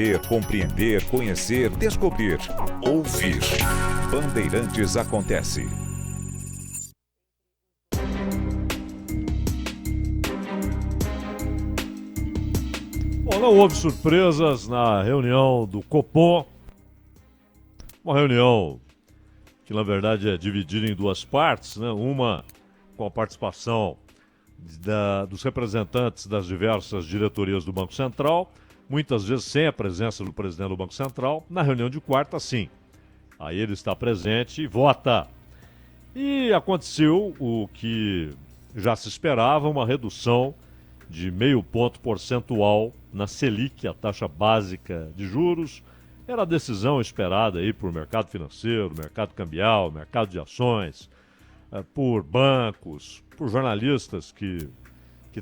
Entender, compreender, conhecer, descobrir, ouvir. Bandeirantes acontece. Bom, não houve surpresas na reunião do Copom. Uma reunião que, na verdade, é dividida em duas partes, né? Uma com a participação dos representantes das diversas diretorias do Banco Central, muitas vezes sem a presença do presidente do Banco Central. Na reunião de quarta, sim. Aí ele está presente e vota. E aconteceu o que já se esperava, uma redução de 0,5 ponto percentual na Selic, a taxa básica de juros. Era a decisão esperada aí por mercado financeiro, mercado cambial, mercado de ações, por bancos, por jornalistas que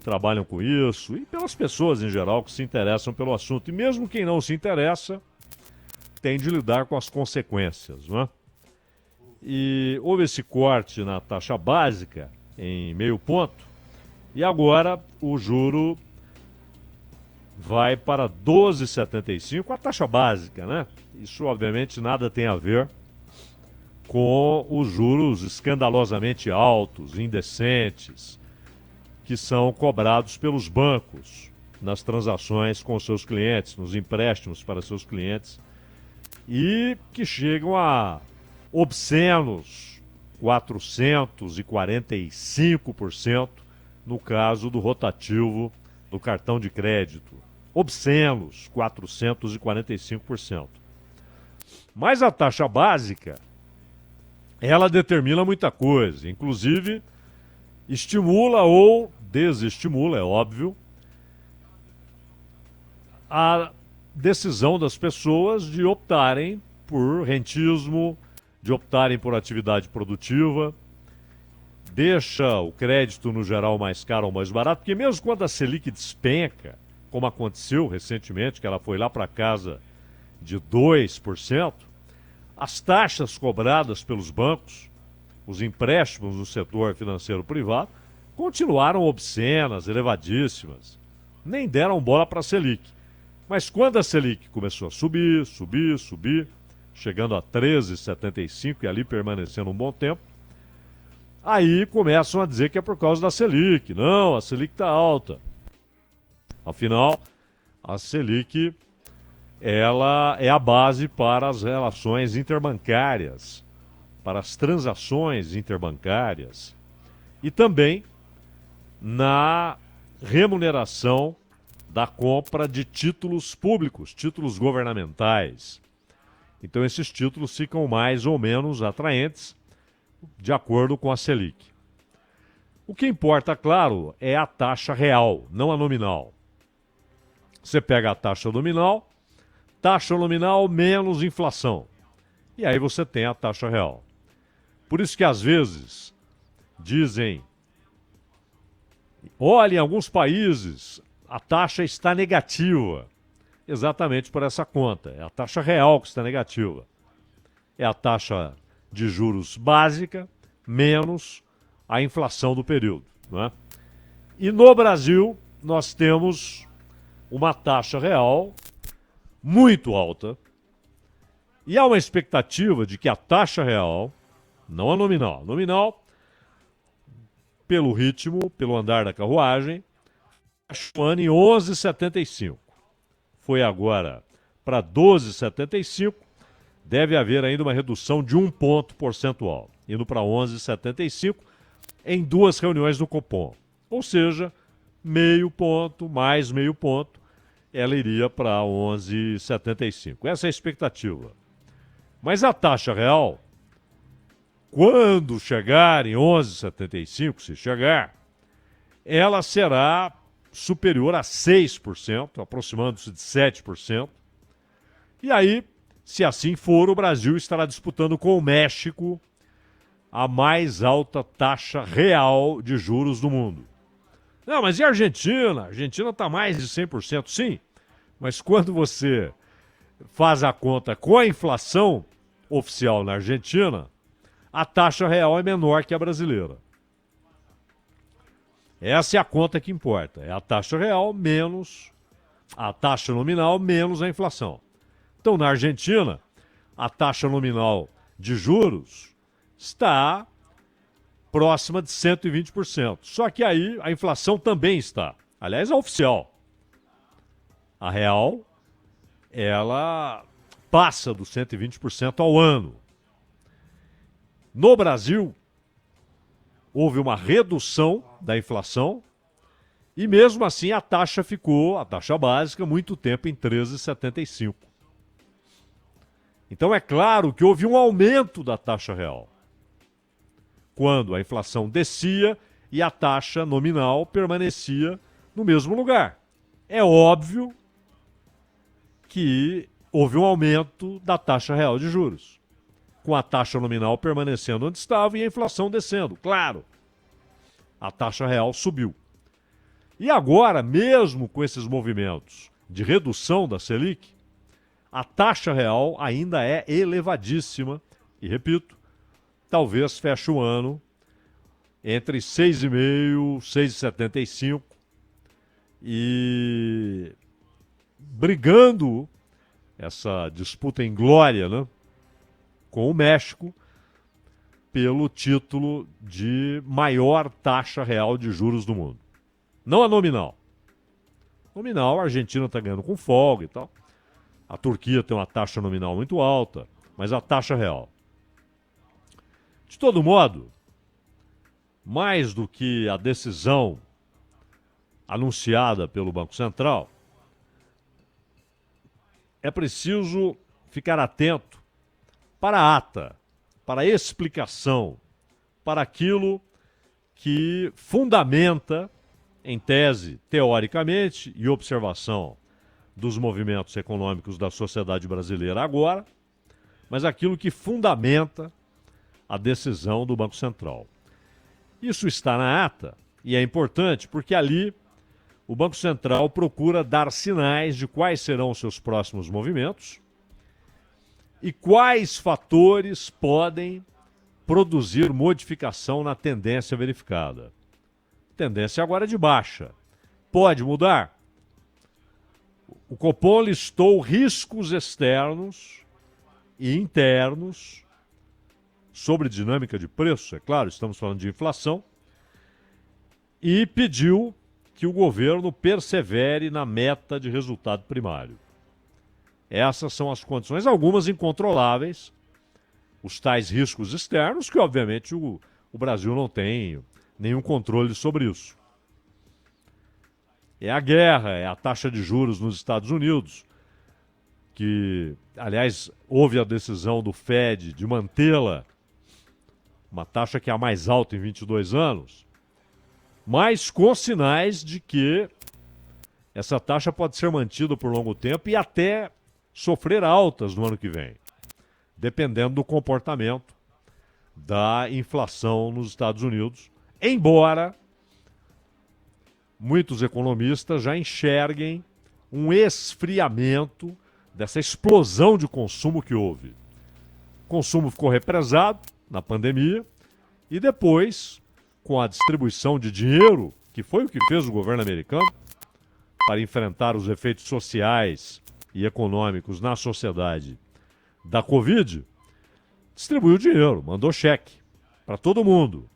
trabalham com isso e pelas pessoas em geral que se interessam pelo assunto. E mesmo quem não se interessa tem de lidar com as consequências, não é? E houve esse corte na taxa básica em 0,5 ponto e agora o juro vai para 12,75, a taxa básica, né? Isso obviamente nada tem a ver com os juros escandalosamente altos, indecentes, que são cobrados pelos bancos nas transações com seus clientes, nos empréstimos para seus clientes, e que chegam a obscenos 445% no caso do rotativo do cartão de crédito. Obscenos 445%. Mas a taxa básica, ela determina muita coisa, inclusive estimula ou desestimula, é óbvio, a decisão das pessoas de optarem por rentismo, de optarem por atividade produtiva, deixa o crédito no geral mais caro ou mais barato, porque mesmo quando a Selic despenca, como aconteceu recentemente, que ela foi lá para casa de 2%, as taxas cobradas pelos bancos, os empréstimos no setor financeiro privado, continuaram obscenas, elevadíssimas. Nem deram bola para a Selic. Mas quando a Selic começou a subir, chegando a 13,75 e ali permanecendo um bom tempo, aí começam a dizer que é por causa da Selic. Não, a Selic está alta. Afinal, a Selic, ela é a base para as relações interbancárias, para as transações interbancárias e também na remuneração da compra de títulos públicos, títulos governamentais. Então esses títulos ficam mais ou menos atraentes de acordo com a Selic. O que importa, claro, é a taxa real, não a nominal. Você pega a taxa nominal menos inflação. E aí você tem a taxa real. Por isso que às vezes dizem, olha, em alguns países a taxa está negativa. Exatamente por essa conta. É a taxa real que está negativa. É a taxa de juros básica menos a inflação do período, não é? E no Brasil nós temos uma taxa real muito alta e há uma expectativa de que a taxa real, não a nominal, pelo ritmo, pelo andar da carruagem, fecha o ano em 11,75. Foi agora para 12,75, deve haver ainda uma redução de 1 ponto percentual, indo para 11,75 em 2 reuniões do Copom. Ou seja, 0,5 ponto mais 0,5 ponto, ela iria para 11,75. Essa é a expectativa. Mas a taxa real, quando chegar em 11,75, se chegar, ela será superior a 6%, aproximando-se de 7%. E aí, se assim for, o Brasil estará disputando com o México a mais alta taxa real de juros do mundo. Não, mas e a Argentina? A Argentina está mais de 100%, sim. Mas quando você faz a conta com a inflação oficial na Argentina, a taxa real é menor que a brasileira. Essa é a conta que importa. É a taxa real menos a taxa nominal menos a inflação. Então, na Argentina, a taxa nominal de juros está próxima de 120%. Só que aí a inflação também está. Aliás, a oficial. A real, ela passa dos 120% ao ano. No Brasil, houve uma redução da inflação e mesmo assim a taxa ficou, a taxa básica, muito tempo em 13,75. Então é claro que houve um aumento da taxa real, quando a inflação descia e a taxa nominal permanecia no mesmo lugar. É óbvio que houve um aumento da taxa real de juros, com a taxa nominal permanecendo onde estava e a inflação descendo. Claro, a taxa real subiu. E agora, mesmo com esses movimentos de redução da Selic, a taxa real ainda é elevadíssima. E repito, talvez feche o ano entre 6,5% e 6,75% e brigando essa disputa em glória, né, com o México pelo título de maior taxa real de juros do mundo. Não a nominal. Nominal, a Argentina está ganhando com folga e tal. A Turquia tem uma taxa nominal muito alta, mas a taxa real. De todo modo, mais do que a decisão anunciada pelo Banco Central, é preciso ficar atento para a ata, para a explicação, para aquilo que fundamenta, em tese, teoricamente, e observação dos movimentos econômicos da sociedade brasileira agora, mas aquilo que fundamenta a decisão do Banco Central. Isso está na ata e é importante porque ali o Banco Central procura dar sinais de quais serão os seus próximos movimentos e quais fatores podem produzir modificação na tendência verificada. Tendência agora é de baixa. Pode mudar? O Copom listou riscos externos e internos sobre dinâmica de preço, é claro, estamos falando de inflação, e pediu que o governo persevere na meta de resultado primário. Essas são as condições, algumas incontroláveis, os tais riscos externos, que obviamente o Brasil não tem nenhum controle sobre isso. É a guerra, é a taxa de juros nos Estados Unidos, que, aliás, houve a decisão do Fed de mantê-la, uma taxa que é a mais alta em 22 anos, mas com sinais de que essa taxa pode ser mantida por longo tempo e até sofrer altas no ano que vem, dependendo do comportamento da inflação nos Estados Unidos, embora muitos economistas já enxerguem um esfriamento dessa explosão de consumo que houve. O consumo ficou represado na pandemia e depois, com a distribuição de dinheiro, que foi o que fez o governo americano para enfrentar os efeitos sociais e econômicos na sociedade da Covid, distribuiu dinheiro, mandou cheque para todo mundo,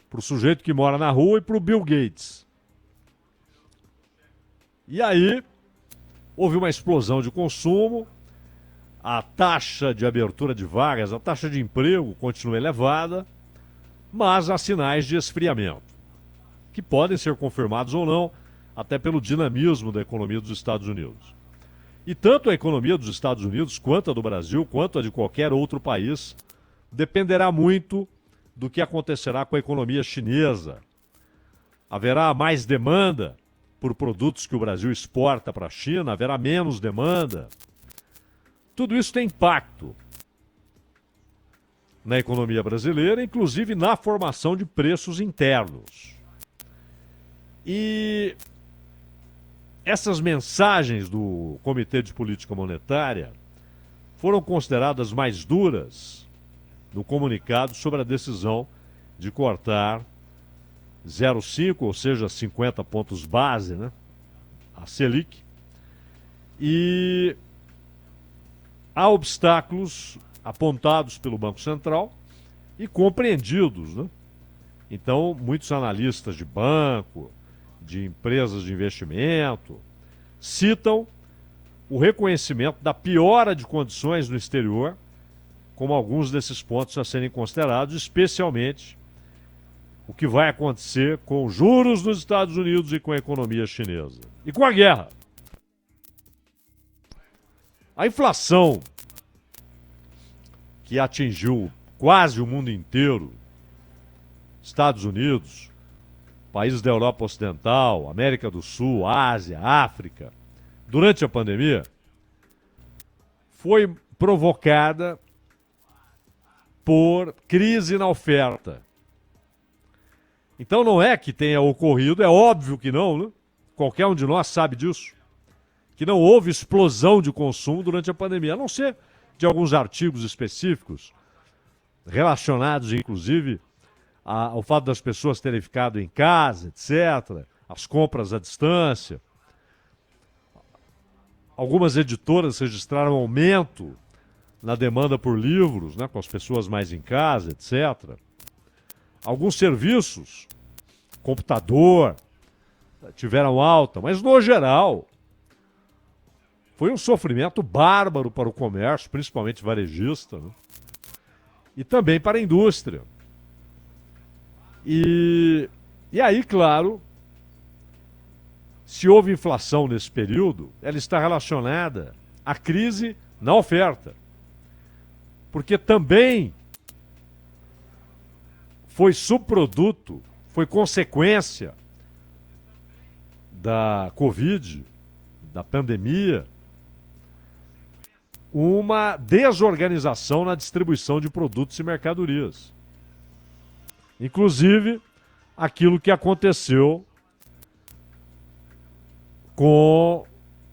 para o sujeito que mora na rua e para o Bill Gates. E aí, houve uma explosão de consumo, a taxa de abertura de vagas, a taxa de emprego continua elevada, mas há sinais de esfriamento, que podem ser confirmados ou não, até pelo dinamismo da economia dos Estados Unidos. E tanto a economia dos Estados Unidos, quanto a do Brasil, quanto a de qualquer outro país, dependerá muito do que acontecerá com a economia chinesa. Haverá mais demanda por produtos que o Brasil exporta para a China, haverá menos demanda. Tudo isso tem impacto na economia brasileira, inclusive na formação de preços internos. E essas mensagens do Comitê de Política Monetária foram consideradas mais duras no comunicado sobre a decisão de cortar 0,5, ou seja, 50 pontos base, né, a Selic, e há obstáculos apontados pelo Banco Central e compreendidos, né? Então, muitos analistas de banco, de empresas de investimento, citam o reconhecimento da piora de condições no exterior como alguns desses pontos a serem considerados, especialmente o que vai acontecer com os juros nos Estados Unidos e com a economia chinesa. E com a guerra. A inflação, que atingiu quase o mundo inteiro, Estados Unidos, países da Europa Ocidental, América do Sul, Ásia, África, durante a pandemia, foi provocada por crise na oferta. Então não é que tenha ocorrido, é óbvio que não, né? Qualquer um de nós sabe disso, que não houve explosão de consumo durante a pandemia, a não ser de alguns artigos específicos, relacionados inclusive ao fato das pessoas terem ficado em casa, etc., as compras à distância. Algumas editoras registraram aumento na demanda por livros, né, com as pessoas mais em casa, etc. Alguns serviços, computador, tiveram alta, mas no geral foi um sofrimento bárbaro para o comércio, principalmente varejista, né? E também para a indústria. E aí, claro, se houve inflação nesse período, ela está relacionada à crise na oferta. Porque também foi subproduto, foi consequência da Covid, da pandemia, uma desorganização na distribuição de produtos e mercadorias. Inclusive, aquilo que aconteceu com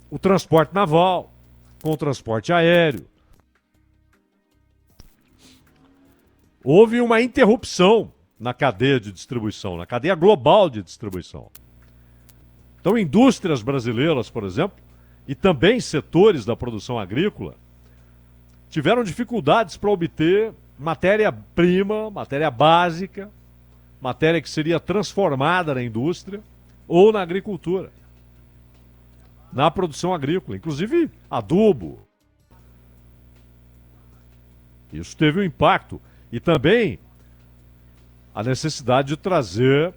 o transporte naval, com o transporte aéreo. Houve uma interrupção na cadeia de distribuição, na cadeia global de distribuição. Então, indústrias brasileiras, por exemplo, e também setores da produção agrícola, tiveram dificuldades para obter matéria-prima, matéria básica, matéria que seria transformada na indústria ou na agricultura, na produção agrícola, inclusive adubo. Isso teve um impacto. E também a necessidade de trazer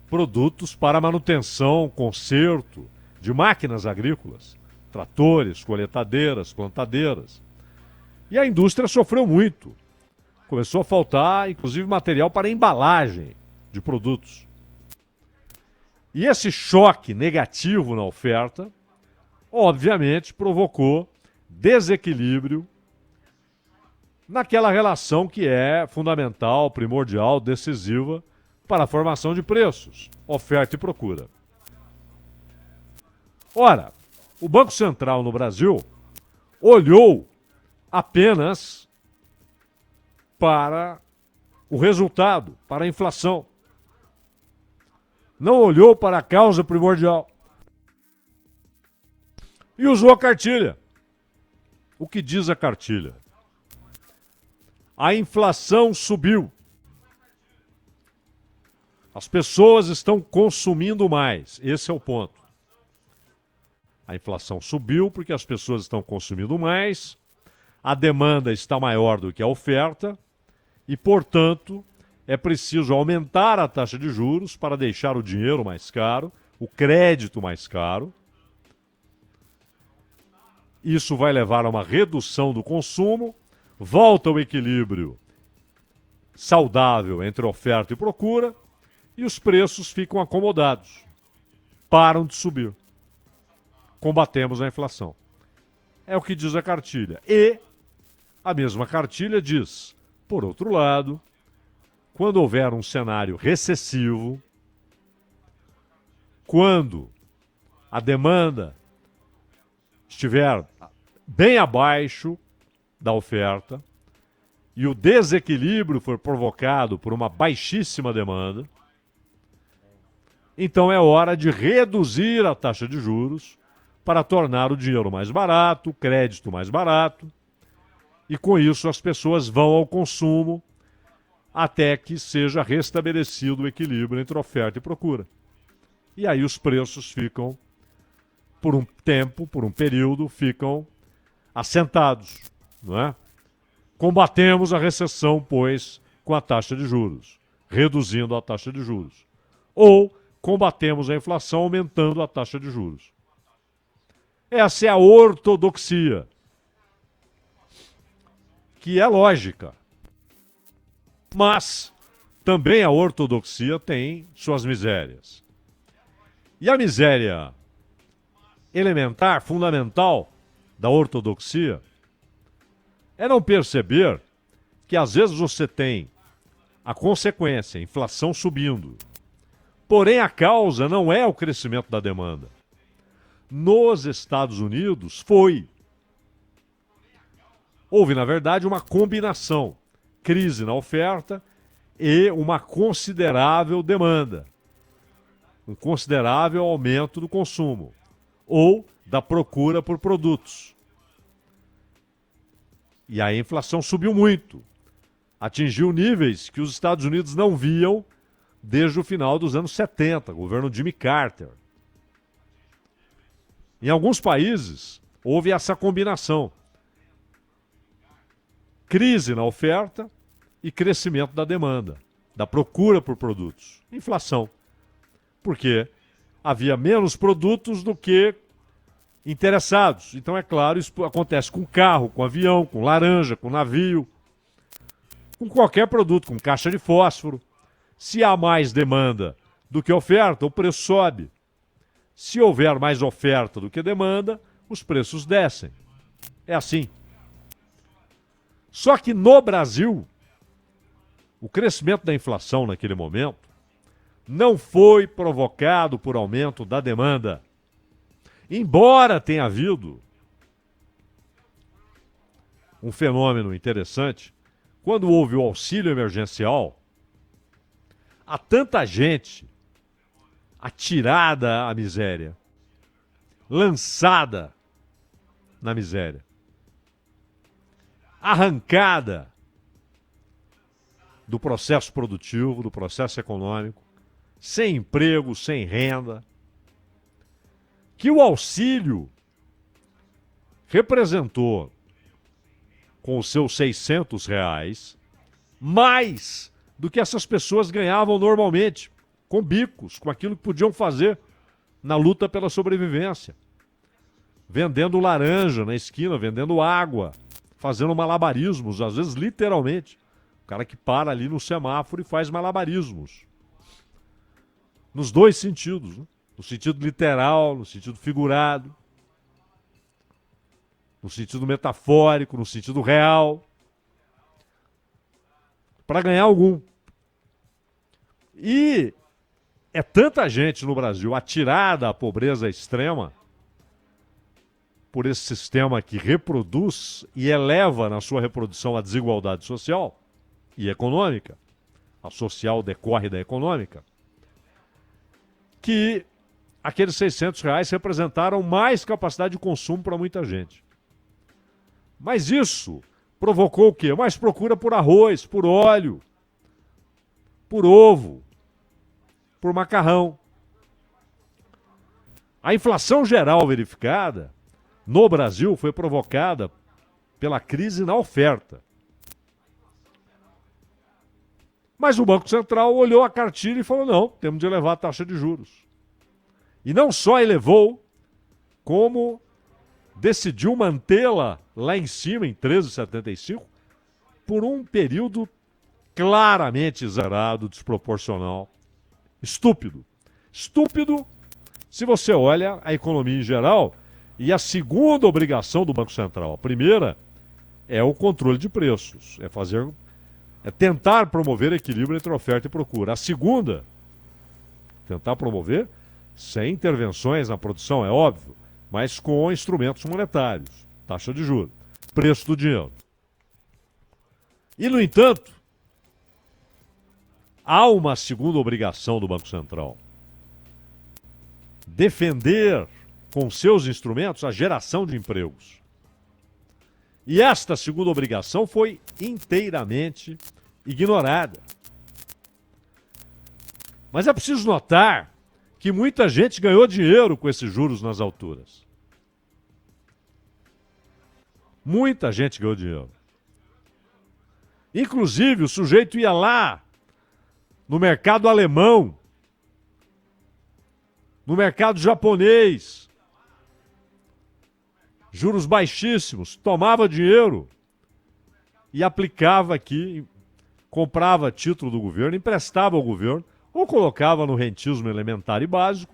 produtos para manutenção, conserto de máquinas agrícolas, tratores, colheitadeiras, plantadeiras. E a indústria sofreu muito. Começou a faltar, inclusive, material para embalagem de produtos. E esse choque negativo na oferta, obviamente, provocou desequilíbrio naquela relação que é fundamental, primordial, decisiva para a formação de preços, oferta e procura. Ora, o Banco Central no Brasil olhou apenas para o resultado, para a inflação. Não olhou para a causa primordial. E usou a cartilha. O que diz a cartilha? A inflação subiu. As pessoas estão consumindo mais. Esse é o ponto. A inflação subiu porque as pessoas estão consumindo mais, a demanda está maior do que a oferta e, portanto, é preciso aumentar a taxa de juros para deixar o dinheiro mais caro, o crédito mais caro. Isso vai levar a uma redução do consumo, volta ao equilíbrio saudável entre oferta e procura e os preços ficam acomodados, param de subir. Combatemos a inflação. É o que diz a cartilha. E a mesma cartilha diz, por outro lado, quando houver um cenário recessivo, quando a demanda estiver bem abaixo da oferta e o desequilíbrio for provocado por uma baixíssima demanda, Então é hora de reduzir a taxa de juros para tornar o dinheiro mais barato, o crédito mais barato, e com isso as pessoas vão ao consumo até que seja restabelecido o equilíbrio entre oferta e procura. E aí os preços ficam, por um tempo, por um período, ficam assentados, não é? Combatemos a recessão, pois, com a taxa de juros, reduzindo a taxa de juros. Ou combatemos a inflação aumentando a taxa de juros. Essa é a ortodoxia, que é lógica. Mas também a ortodoxia tem suas misérias. E a miséria elementar, fundamental da ortodoxia é não perceber que às vezes você tem a consequência, a inflação subindo. Porém, a causa não é o crescimento da demanda. Nos Estados Unidos foi. Houve, na verdade, uma combinação. Crise na oferta e uma considerável demanda. Um considerável aumento do consumo. Ou da procura por produtos. E a inflação subiu muito. Atingiu níveis que os Estados Unidos não viam desde o final dos anos 70, governo Jimmy Carter. Em alguns países, houve essa combinação. Crise na oferta e crescimento da demanda, da procura por produtos. Inflação. Porque havia menos produtos do que interessados. Então, é claro, isso acontece com carro, com avião, com laranja, com navio, com qualquer produto, com caixa de fósforo. Se há mais demanda do que oferta, o preço sobe. Se houver mais oferta do que demanda, os preços descem. É assim. Só que no Brasil, o crescimento da inflação naquele momento não foi provocado por aumento da demanda. Embora tenha havido um fenômeno interessante, quando houve o auxílio emergencial, há tanta gente atirada à miséria, lançada na miséria, arrancada do processo produtivo, do processo econômico, sem emprego, sem renda, que o auxílio representou, com os seus R$ 600, mais do que essas pessoas ganhavam normalmente, com bicos, com aquilo que podiam fazer na luta pela sobrevivência. Vendendo laranja na esquina, vendendo água, fazendo malabarismos, às vezes literalmente. O cara que para ali no semáforo e faz malabarismos. Nos dois sentidos, né? No sentido literal, no sentido figurado, no sentido metafórico, no sentido real, para ganhar algum. E é tanta gente no Brasil atirada à pobreza extrema por esse sistema que reproduz e eleva na sua reprodução a desigualdade social e econômica, a social decorre da econômica, que aqueles R$ 600 representaram mais capacidade de consumo para muita gente. Mas isso provocou o quê? Mais procura por arroz, por óleo, por ovo, por macarrão. A inflação geral verificada no Brasil foi provocada pela crise na oferta. Mas o Banco Central olhou a cartilha e falou, não, temos de elevar a taxa de juros. E não só elevou, como decidiu mantê-la lá em cima, em 13,75, por um período claramente exagerado, desproporcional, estúpido. Estúpido se você olha a economia em geral e a segunda obrigação do Banco Central. A primeira é o controle de preços, é tentar promover equilíbrio entre oferta e procura. A segunda, tentar promover sem intervenções na produção, é óbvio, mas com instrumentos monetários, taxa de juros, preço do dinheiro. E, no entanto, há uma segunda obrigação do Banco Central, defender com seus instrumentos a geração de empregos. E esta segunda obrigação foi inteiramente ignorada. Mas é preciso notar que muita gente ganhou dinheiro com esses juros nas alturas. Muita gente ganhou dinheiro. Inclusive, o sujeito ia lá no mercado alemão, no mercado japonês, juros baixíssimos, tomava dinheiro e aplicava aqui, comprava título do governo, emprestava ao governo ou colocava no rentismo elementar e básico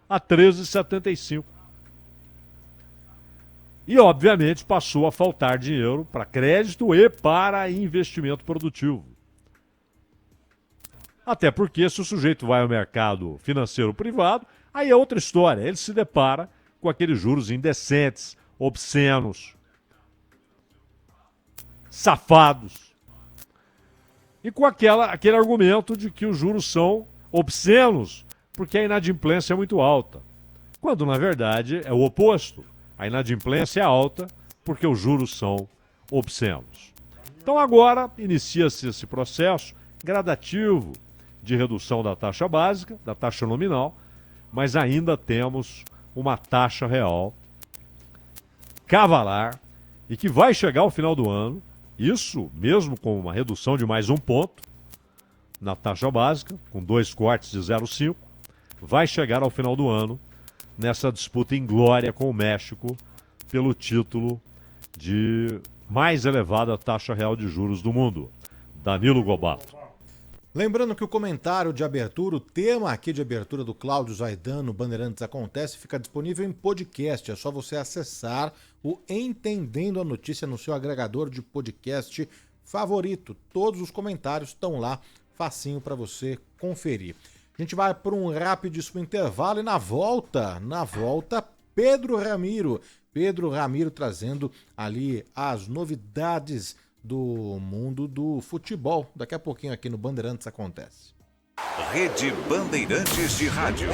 a 13,75. E, obviamente, passou a faltar dinheiro para crédito e para investimento produtivo. Até porque, se o sujeito vai ao mercado financeiro privado, aí é outra história. Ele se depara com aqueles juros indecentes, obscenos, safados. E com aquele argumento de que os juros são obscenos porque a inadimplência é muito alta. Quando, na verdade, é o oposto. A inadimplência é alta porque os juros são obscenos. Então agora inicia-se esse processo gradativo de redução da taxa básica, da taxa nominal, mas ainda temos uma taxa real cavalar e que vai chegar ao final do ano, isso mesmo com uma redução de mais 1 ponto na taxa básica, com 2 cortes de 0,5, vai chegar ao final do ano nessa disputa inglória com o México pelo título de mais elevada taxa real de juros do mundo. Danilo Gobato. Lembrando que o comentário de abertura, o tema aqui de abertura do Cláudio Zaidan no Bandeirantes Acontece, fica disponível em podcast. É só você acessar o Entendendo a Notícia no seu agregador de podcast favorito. Todos os comentários estão lá, facinho para você conferir. A gente vai por um rapidíssimo intervalo e na volta, Pedro Ramiro trazendo ali as novidades do mundo do futebol. Daqui a pouquinho aqui no Bandeirantes Acontece. Rede Bandeirantes de Rádio.